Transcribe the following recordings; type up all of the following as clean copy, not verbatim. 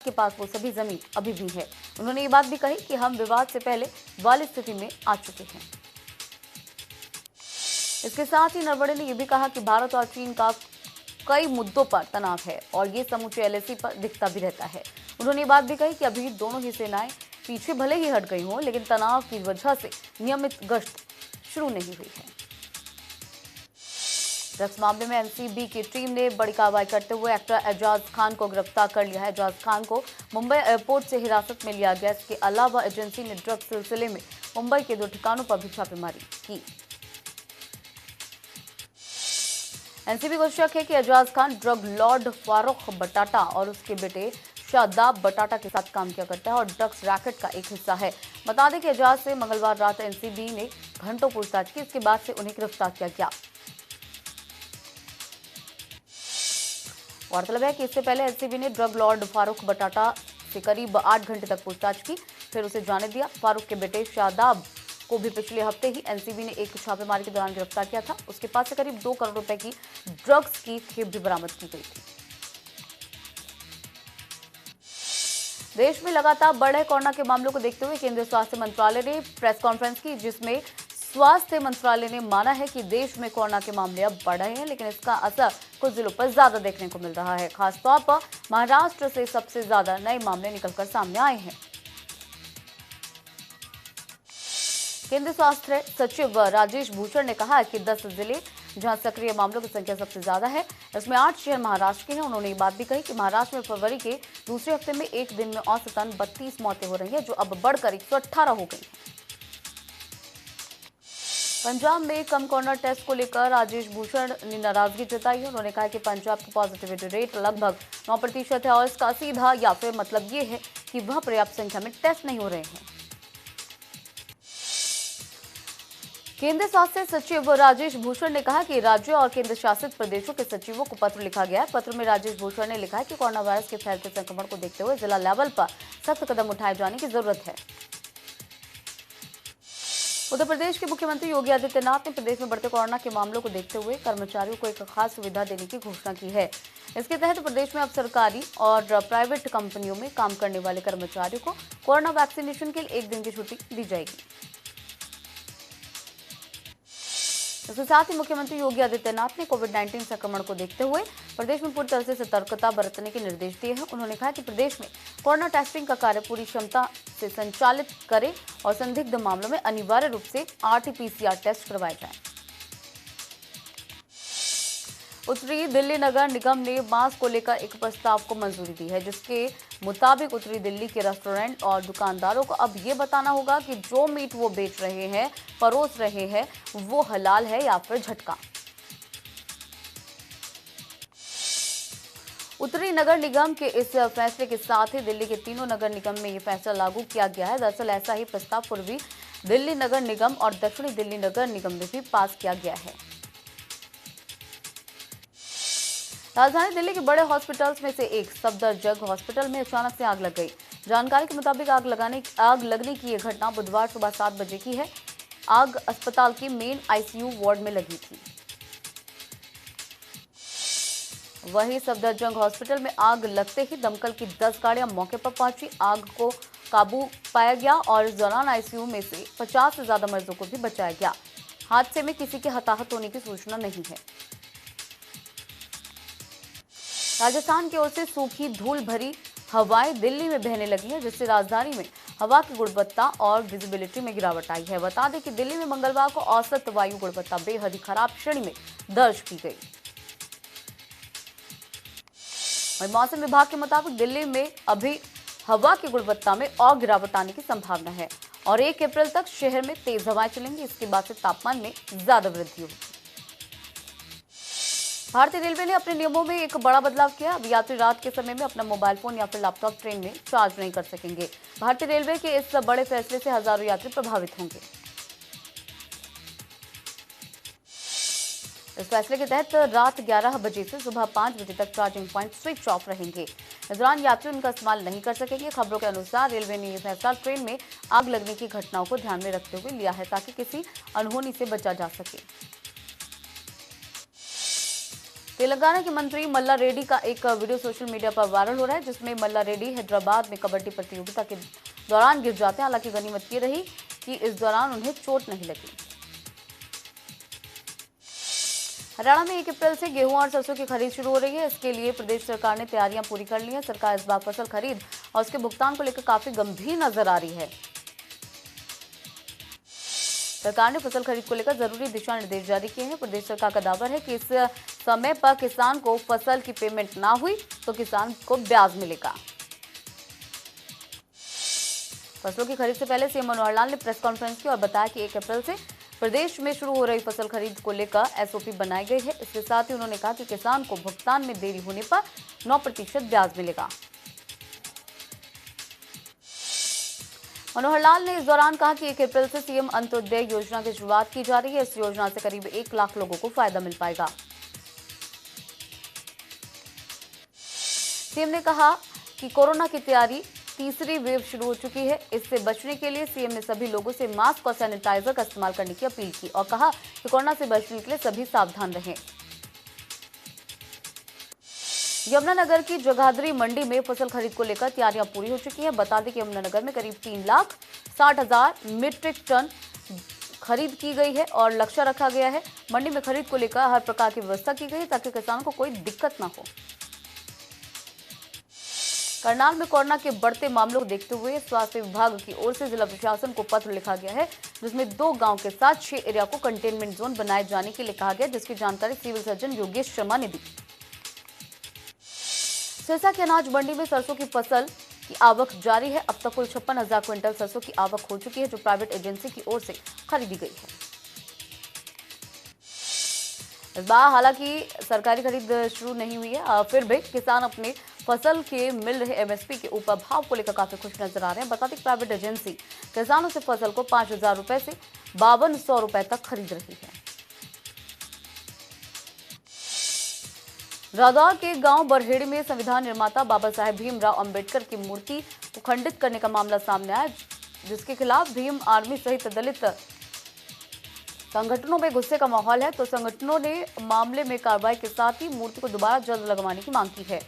के पास वो सभी जमीन अभी भी है। उन्होंने ये बात भी कही कि हम विवाद से पहले वाली स्थिति में आ चुके हैं। इसके साथ ही नरवणे ने यह भी कहा कि भारत और चीन का कई मुद्दों पर तनाव है और ये समूचे एलएसी पर दिखता भी रहता है। उन्होंने ये बात भी कही कि अभी दोनों ही सेनाएं पीछे भले ही हट गई हों, लेकिन तनाव की वजह से नियमित गश्त शुरू नहीं हुई है। ड्रग्स मामले में एनसीबी की टीम ने बड़ी कार्रवाई करते हुए एक्टर एजाज खान को गिरफ्तार कर लिया है। एजाज खान को मुंबई एयरपोर्ट से हिरासत में लिया गया। इसके अलावा एजेंसी ने ड्रग्स सिलसिले में मुंबई के 2 ठिकानों पर भी छापेमारी की। एनसीबी को शक है कि एजाज खान ड्रग लॉर्ड फारूक बटाटा और उसके बेटे शादाब बटाटा के साथ काम किया करता है और ड्रग्स रैकेट का एक हिस्सा है। बता दें कि एजाज से मंगलवार रात एनसीबी ने घंटों पूछताछ की। इसके बाद से उन्हें गिरफ्तार किया गया। गौरतलब है कि इससे पहले एनसीबी ने ड्रग लॉर्ड फारूक बटाटा से करीब 8 घंटे तक पूछताछ की, फिर उसे जाने दिया। फारूक के बेटे शादाब को भी पिछले हफ्ते ही एनसीबी ने एक छापेमारी के दौरान गिरफ्तार किया था। उसके पास से करीब 2 करोड़ रुपए की ड्रग्स की खेप भी बरामद की गई थी। देश में लगातार बढ़ रहे कोरोना के मामलों को देखते हुए केंद्रीय स्वास्थ्य मंत्रालय ने प्रेस कॉन्फ्रेंस की, जिसमें स्वास्थ्य मंत्रालय ने माना है कि देश में कोरोना के मामले अब बढ़ रहे हैं, लेकिन इसका असर कुछ जिलों पर ज्यादा देखने को मिल रहा है। खासतौर पर महाराष्ट्र से सबसे ज्यादा नए मामले निकलकर सामने आए हैं। केंद्रीय स्वास्थ्य सचिव राजेश भूषण ने कहा कि 10 जिले जहां सक्रिय मामलों की संख्या सबसे ज्यादा है, इसमें 8 शहर महाराष्ट्र के हैं। उन्होंने ये बात भी कही कि महाराष्ट्र में फरवरी के दूसरे हफ्ते में एक दिन में औसतन 32 मौतें हो रही हैं, जो अब बढ़कर 118 हो गई हैं। पंजाब में कम कोरोना टेस्ट को लेकर राजेश भूषण ने नाराजगी जताई है। उन्होंने कहा कि पंजाब की पॉजिटिविटी रेट लगभग 9% है और इसका सीधा या फिर मतलब ये है कि वह पर्याप्त संख्या में टेस्ट नहीं हो रहे हैं। केंद्रीय स्वास्थ्य सचिव राजेश भूषण ने कहा कि राज्यों और केंद्र शासित प्रदेशों के सचिवों को पत्र लिखा गया है। पत्र में राजेश भूषण ने लिखा है कि कोरोना वायरस के फैलते संक्रमण को देखते हुए जिला लेवल पर सख्त कदम उठाए जाने की जरूरत है। उत्तर प्रदेश के मुख्यमंत्री योगी आदित्यनाथ ने प्रदेश में बढ़ते कोरोना के मामलों को देखते हुए कर्मचारियों को एक खास सुविधा देने की घोषणा की है। इसके तहत प्रदेश में अब सरकारी और प्राइवेट कंपनियों में काम करने वाले कर्मचारियों को कोरोना वैक्सीनेशन के लिए 1 दिन की छुट्टी दी जाएगी। इसके साथ ही मुख्यमंत्री योगी आदित्यनाथ ने कोविड-19 संक्रमण को देखते हुए प्रदेश में पूरी तरह से सतर्कता बरतने के निर्देश दिए हैं। उन्होंने कहा कि प्रदेश में कोरोना टेस्टिंग का कार्य पूरी क्षमता से संचालित करें और संदिग्ध मामलों में अनिवार्य रूप से RT-PCR टेस्ट करवाए जाएं। उत्तरी दिल्ली नगर निगम ने मास्क को लेकर एक प्रस्ताव को मंजूरी दी है, जिसके मुताबिक उत्तरी दिल्ली के रेस्टोरेंट और दुकानदारों को अब ये बताना होगा कि जो मीट वो बेच रहे हैं, परोस रहे हैं, वो हलाल है या फिर झटका। उत्तरी नगर निगम के इस फैसले के साथ ही दिल्ली के तीनों नगर निगम में ये फैसला लागू किया गया है। दरअसल ऐसा ही प्रस्ताव पूर्वी दिल्ली नगर निगम और दक्षिणी दिल्ली नगर निगम में भी पास किया गया है। राजधानी दिल्ली के बड़े हॉस्पिटल्स में से एक सफदरजंग हॉस्पिटल में अचानक से आग लग गई। जानकारी के मुताबिक आग लगने की यह घटना बुधवार सुबह 7 बजे की है। आग अस्पताल के मेन आईसीयू वार्ड में लगी थी। वहीं सफदरजंग हॉस्पिटल में आग लगते ही दमकल की 10 गाड़ियां मौके पर पहुंची। आग को काबू पाया गया और इस दौरान आईसीयू में से 50 से ज्यादा मरीजों को भी बचाया गया। हादसे में किसी के हताहत होने की सूचना नहीं है। राजस्थान की ओर से सूखी धूल भरी हवाएं दिल्ली में बहने लगी हैं, जिससे राजधानी में हवा की गुणवत्ता और विजिबिलिटी में गिरावट आई है। बता दें कि दिल्ली में मंगलवार को औसत वायु गुणवत्ता बेहद ही खराब श्रेणी में दर्ज की गई। वहीं मौसम विभाग के मुताबिक दिल्ली में अभी हवा की गुणवत्ता में और गिरावट आने की संभावना है और 1 अप्रैल तक शहर में तेज हवाएं चलेंगी। इसके बाद से तापमान में ज्यादा वृद्धि होगी। भारतीय रेलवे ने अपने नियमों में एक बड़ा बदलाव किया। अब यात्री रात के समय में अपना मोबाइल फोन या फिर लैपटॉप ट्रेन में चार्ज नहीं कर सकेंगे। भारतीय रेलवे के इस बड़े फैसले से हजारों यात्री प्रभावित होंगे। इस फैसले के तहत रात 11 बजे से सुबह 5 बजे तक चार्जिंग पॉइंट स्विच ऑफ रहेंगे। इस दौरान यात्री उनका इस्तेमाल नहीं कर सकेंगे। खबरों के अनुसार रेलवे ने यह फैसला ट्रेन में आग लगने की घटनाओं को ध्यान में रखते हुए लिया है, ताकि किसी अनहोनी से बचा जा सके। तेलंगाना के मंत्री मल्ला रेड्डी का एक वीडियो सोशल मीडिया पर वायरल हो रहा है, जिसमें मल्ला रेड्डी हैदराबाद में कबड्डी प्रतियोगिता के दौरान गिर जाते हैं। हालांकि गनीमत ये रही कि इस दौरान उन्हें चोट नहीं लगी। हरियाणा में 1 अप्रैल से गेहूं और सरसों की खरीद शुरू हो रही है। इसके लिए प्रदेश सरकार ने तैयारियां पूरी कर ली हैं। सरकार इस बार फसल खरीद और उसके भुगतान को लेकर काफी गंभीर नजर आ रही है। सरकार ने फसल खरीद को लेकर जरूरी दिशा निर्देश जारी किए हैं। प्रदेश सरकार का दावा है कि इस समय पर किसान को फसल की पेमेंट ना हुई तो किसान को ब्याज मिलेगा। फसलों की खरीद से पहले सीएम मनोहर लाल ने प्रेस कॉन्फ्रेंस की और बताया कि 1 अप्रैल से प्रदेश में शुरू हो रही फसल खरीद को लेकर एसओपी बनाई गई है। इसके साथ ही उन्होंने कहा कि किसान को भुगतान में देरी होने पर 9% ब्याज मिलेगा। मनोहर लाल ने इस दौरान कहा कि 1 अप्रैल से सीएम अंत्योदय योजना की शुरुआत की जा रही है। इस योजना से करीब 1 लाख लोगों को फायदा मिल पाएगा। सीएम ने कहा कि कोरोना की तैयारी तीसरी वेव शुरू हो चुकी है। इससे बचने के लिए सीएम ने सभी लोगों से मास्क और सैनिटाइजर का इस्तेमाल करने की अपील की और कहा कि कोरोना से बचने के लिए सभी सावधान रहें। यमुनानगर की जगाधरी मंडी में फसल खरीद को लेकर तैयारियां पूरी हो चुकी हैं। बता दें कि यमुनानगर में करीब 3,60,000 मीट्रिक टन खरीद की गई है और लक्ष्य रखा गया है। मंडी में खरीद को लेकर हर प्रकार की व्यवस्था की गई है ताकि किसानों को कोई दिक्कत न हो। करनाल में कोरोना के बढ़ते मामलों को देखते हुए स्वास्थ्य विभाग की ओर से जिला प्रशासन को पत्र लिखा गया है, जिसमें 2 गांव के साथ 6 एरिया को कंटेनमेंट जोन बनाए जाने के लिए कहा गया, जिसकी जानकारी सिविल सर्जन योगेश शर्मा ने दी। सिरसा की अनाज मंडी में सरसों की फसल की आवक जारी है। अब तक कुल 56,000 क्विंटल सरसों की आवक हो चुकी है, जो प्राइवेट एजेंसी की ओर से खरीदी गई है। इस बार हालांकि सरकारी खरीद शुरू नहीं हुई है, फिर भी किसान अपने फसल के मिल रहे एमएसपी के ऊपर भाव को लेकर काफी खुश नजर आ रहे हैं। बता दें प्राइवेट एजेंसी किसानों से फसल को 5,000 रुपए से 5,200 रुपए तक खरीद रही है। रादौर के गांव बरहेड़ी में संविधान निर्माता बाबा साहेब भीमराव अंबेडकर की मूर्ति को खंडित करने का मामला सामने आया, जिसके खिलाफ भीम आर्मी सहित दलित संगठनों में गुस्से का माहौल है। तो संगठनों ने मामले में कार्रवाई के साथ ही मूर्ति को दोबारा जल्द लगवाने की मांग की है।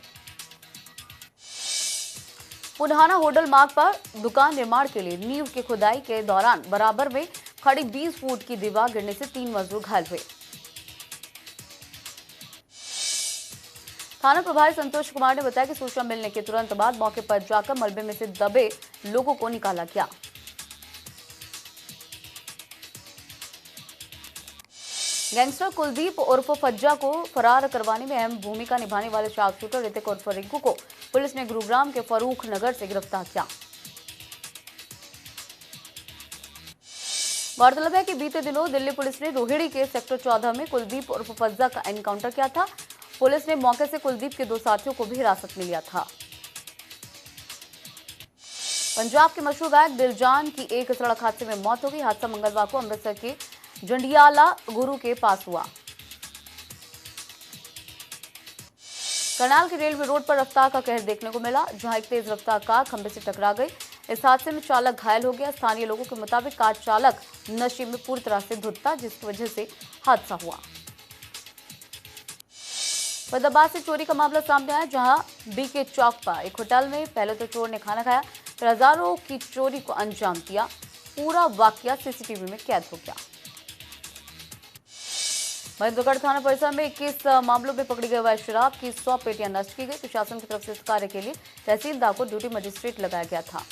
पुनहाना होडल मार्ग पर दुकान निर्माण के लिए नींव की खुदाई के दौरान बराबर में खड़ी 20 फुट की दीवार गिरने से 3 मजदूर घायल हुए। थाना प्रभारी संतोष कुमार ने बताया कि सूचना मिलने के तुरंत बाद मौके पर जाकर मलबे में से दबे लोगों को निकाला गया। गैंगस्टर कुलदीप उर्फ फज्जा को फरार करवाने में अहम भूमिका निभाने वाले शार्प शूटर ऋतिक उर्फ रिंकू को पुलिस ने गुरुग्राम के फरूख नगर से गिरफ्तार किया। गौरतलब है कि बीते दिनों दिल्ली पुलिस ने रोहिणी के सेक्टर 14 में कुलदीप उर्फ फज्जा का एनकाउंटर किया था। पुलिस ने मौके से कुलदीप के 2 साथियों को भी हिरासत में लिया था। पंजाब के मशहूर गायक दिलजान की एक सड़क हादसे में मौत हो गई। हादसा मंगलवार को अमृतसर के जंडियाला गुरु के पास हुआ। करनाल के रेलवे रोड पर रफ्तार का कहर देखने को मिला, जहां एक तेज रफ्तार कार खंबे से टकरा गई। इस हादसे में चालक घायल हो गया। स्थानीय लोगों के मुताबिक कार चालक नशे में पूरी तरह से धुत था, जिसकी वजह से हादसा हुआ। फैजाबाद से चोरी का मामला सामने आया, जहां बीके चौक पर एक होटल में पहले तो चोर ने खाना खाया, फिर हजारों की चोरी को अंजाम दिया। पूरा वाकया सीसीटीवी में कैद हो गया। महेंद्रगढ़ थाना परिसर में 21 मामलों में पकड़ी गई अवैध शराब की 100 पेटियां नष्ट की गई। प्रशासन की तरफ से इस कार्य के लिए तहसीलदार को ड्यूटी मजिस्ट्रेट लगाया गया था।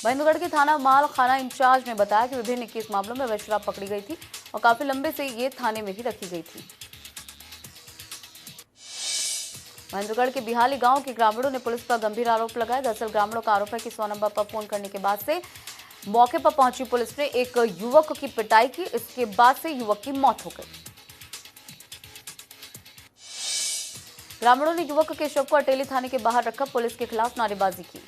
महेंद्रगढ़ के थाना माल खाना इंचार्ज ने बताया कि विभिन्न 21 मामलों में अवैध शराब पकड़ी गई थी और काफी लंबे से ये थाने में ही रखी गई थी। महेंद्रगढ़ के बिहाली गांव के ग्रामीणों ने पुलिस पर गंभीर आरोप लगाया। दरअसल ग्रामीणों का आरोप है कि 100 नंबर पर फोन करने के बाद से मौके पर पहुंची पुलिस ने एक युवक की पिटाई की। इसके बाद से युवक की मौत हो गई। ग्रामीणों ने युवक के शव को अटेली थाने के बाहर रखकर पुलिस के खिलाफ नारेबाजी की।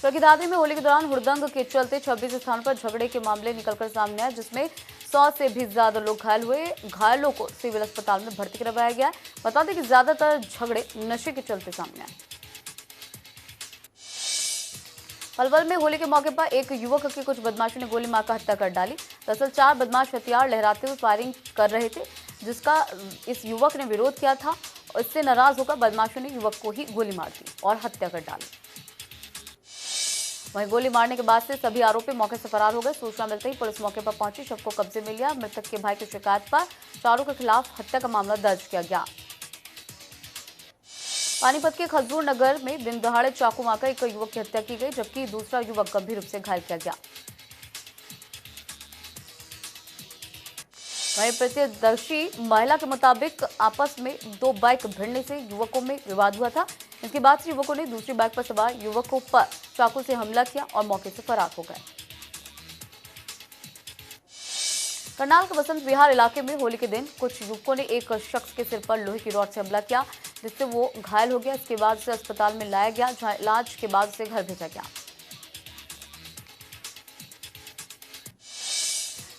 प्रगतिदादी में होली के दौरान हुड़दंग के चलते 26 स्थानों पर झगड़े के मामले निकलकर सामने आए, जिसमें 100 से भी ज्यादा लोग घायल हुए। घायलों को सिविल अस्पताल में भर्ती करवाया गया। बता दें कि ज्यादातर झगड़े नशे के चलते सामने आए। पलवल में होली के मौके पर एक युवक की कुछ बदमाशों ने गोली मारकर हत्या कर डाली। दरअसल 4 बदमाश हथियार लहराते हुए फायरिंग कर रहे थे, जिसका इस युवक ने विरोध किया था। इससे नाराज होकर बदमाशों ने युवक को ही गोली मार दी और हत्या कर डाली। वहीं गोली मारने के बाद से सभी आरोपी मौके से फरार हो गए। सूचना मिलते ही पुलिस मौके पर पहुंची, शव को कब्जे में लिया। मृतक के भाई की शिकायत पर चारों के खिलाफ हत्या का मामला दर्ज किया गया। पानीपत के खजूर नगर में दिन दहाड़े चाकू मारकर एक युवक की हत्या की गई, जबकि दूसरा युवक गंभीर रूप से घायल किया गया। वहीं प्रत्यक्षदर्शी महिला के मुताबिक आपस में 2 बाइक भिड़ने से युवकों में विवाद हुआ था। इसके बाद से युवकों ने दूसरी बाइक पर सवार युवकों पर चाकू से हमला किया और मौके से फरार हो गए। करनाल के बसंत विहार इलाके में होली के दिन कुछ युवकों ने एक शख्स के सिर पर लोहे की रॉड से हमला किया, जिससे वो घायल हो गया। इसके बाद उसे अस्पताल में लाया गया, जहां इलाज के बाद उसे घर भेजा गया।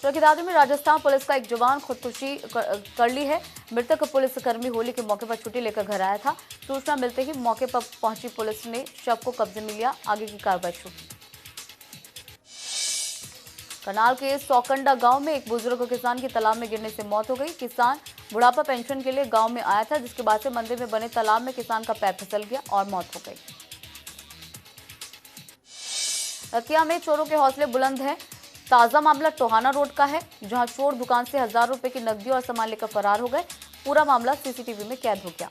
चौकीदारी में राजस्थान पुलिस का एक जवान खुदकुशी कर ली है। मृतक पुलिसकर्मी होली के मौके पर छुट्टी लेकर घर आया था। सूचना मिलते ही मौके पर पहुंची पुलिस ने शव को कब्जे में लिया, आगे की कार्रवाई शुरू की। करनाल के सौकंडा गांव में एक बुजुर्ग किसान की तालाब में गिरने से मौत हो गई। किसान बुढ़ापा पेंशन के लिए गांव में आया था, जिसके बाद से मंदिर में बने तालाब में किसान का पैर फिसल गया और मौत हो गई। रतिया में चोरों के हौसले बुलंद हैं। ताजा मामला टोहाना रोड का है, जहां चोर दुकान से 1000 रुपए की नकदी और सामान लेकर फरार हो गए। पूरा मामला सीसीटीवी में कैद हो गया।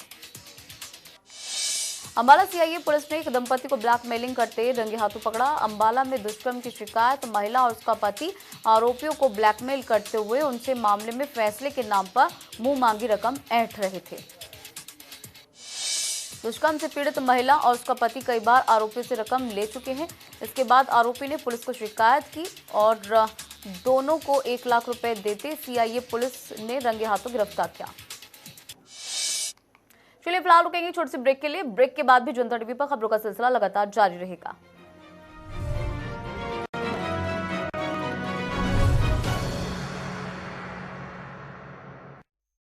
अंबाला सीआईए पुलिस ने एक दंपति को ब्लैकमेलिंग करते रंगे हाथों पकड़ा। अंबाला में दुष्कर्म की शिकायत महिला और उसका पति आरोपियों को ब्लैकमेल करते हुए उनसे मामले में फैसले के नाम पर मुंह मांगी रकम ऐंठ रहे थे। दुष्कर्म से पीड़ित महिला और उसका पति कई बार आरोपियों से रकम ले चुके हैं। इसके बाद आरोपी ने पुलिस को शिकायत की और दोनों को 1 लाख रुपए देते सीआईए पुलिस ने रंगे हाथों गिरफ्तार किया। चलिए फिलहाल रुकेंगे छोटी सी ब्रेक के लिए। ब्रेक के बाद भी जनता टीवी पर खबरों का सिलसिला लगातार जारी रहेगा।